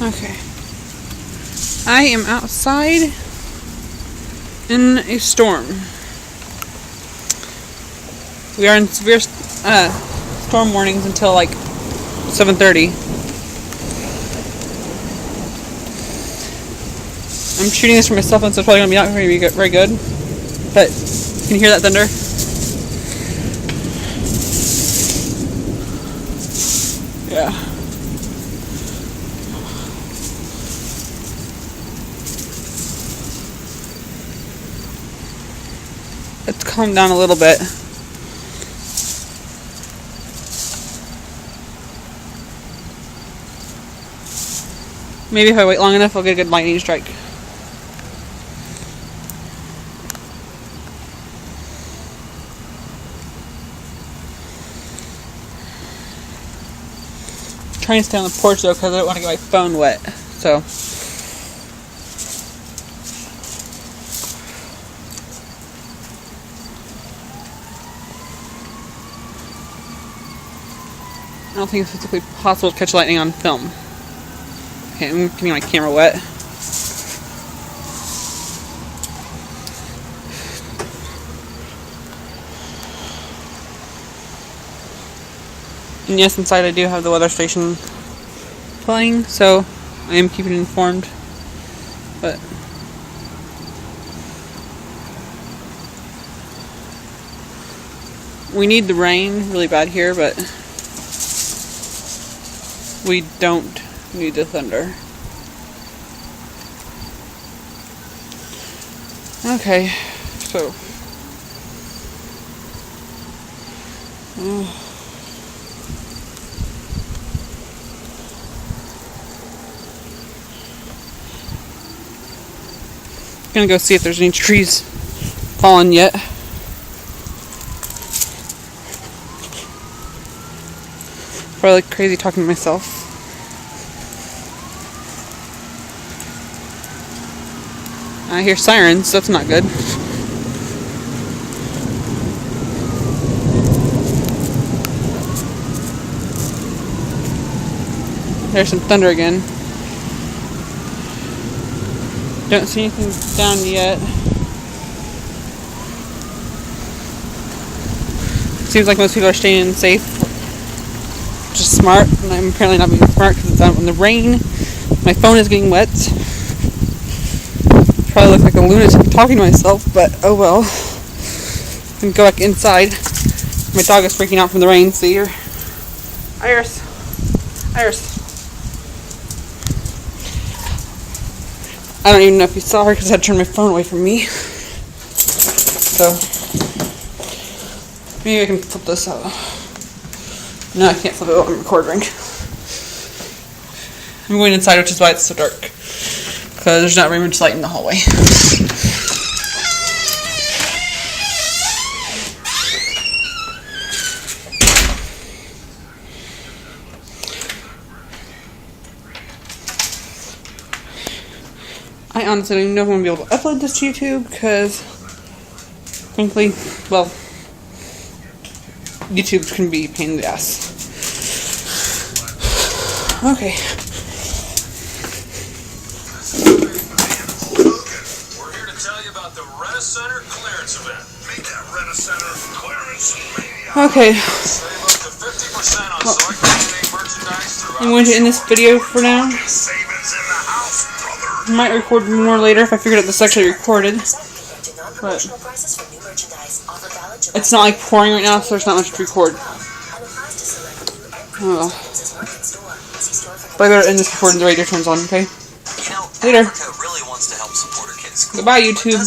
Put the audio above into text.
Okay. I am outside in a storm. We are in severe storm warnings until like 7:30. I'm shooting this from my cell phone, so it's probably going to be not very good. But can you hear that thunder? Yeah. It's calmed down a little bit. Maybe if I wait long enough, I'll get a good lightning strike. I'm trying to stay on the porch though, because I don't want to get my phone wet. So. I don't think it's physically possible to catch lightning on film. Okay, I'm getting my camera wet. And yes, inside I do have the weather station playing, so I am keeping informed. But we need the rain really bad here, but we don't need the thunder. Okay, so gonna go see if there's any trees fallen yet. Probably like crazy talking to myself. I hear sirens, so that's not good. There's some thunder again. Don't see anything down yet. Seems like most people are staying safe, which is smart, and I'm apparently not being smart because it's out in the rain. My phone is getting wet. Probably look like a lunatic talking to myself, but oh well. I can go back inside. My dog is freaking out from the rain. See her? Iris. I don't even know if you saw her because I had to turn my phone away from me. So maybe I can flip this out. No, I can't flip it while I'm recording. I'm going inside, which is why it's so dark. Because there's not very much light in the hallway. I honestly don't even know if I'm going to be able to upload this to YouTube because, frankly, well, YouTube can be a pain in the ass. Okay. We're here to tell you about the Rent-A-Center clearance event. Meet that Rent-A-Center clearance mania. Okay. Save up to 50% on select merchandise throughout. I'm going to end this video for now. Savings in the house, brother. I might record more later if I figured out this actually recorded. But it's not like pouring right now, so there's not much to record. Oh. But I better end this before the radio turns on, okay? Later. Goodbye, YouTube.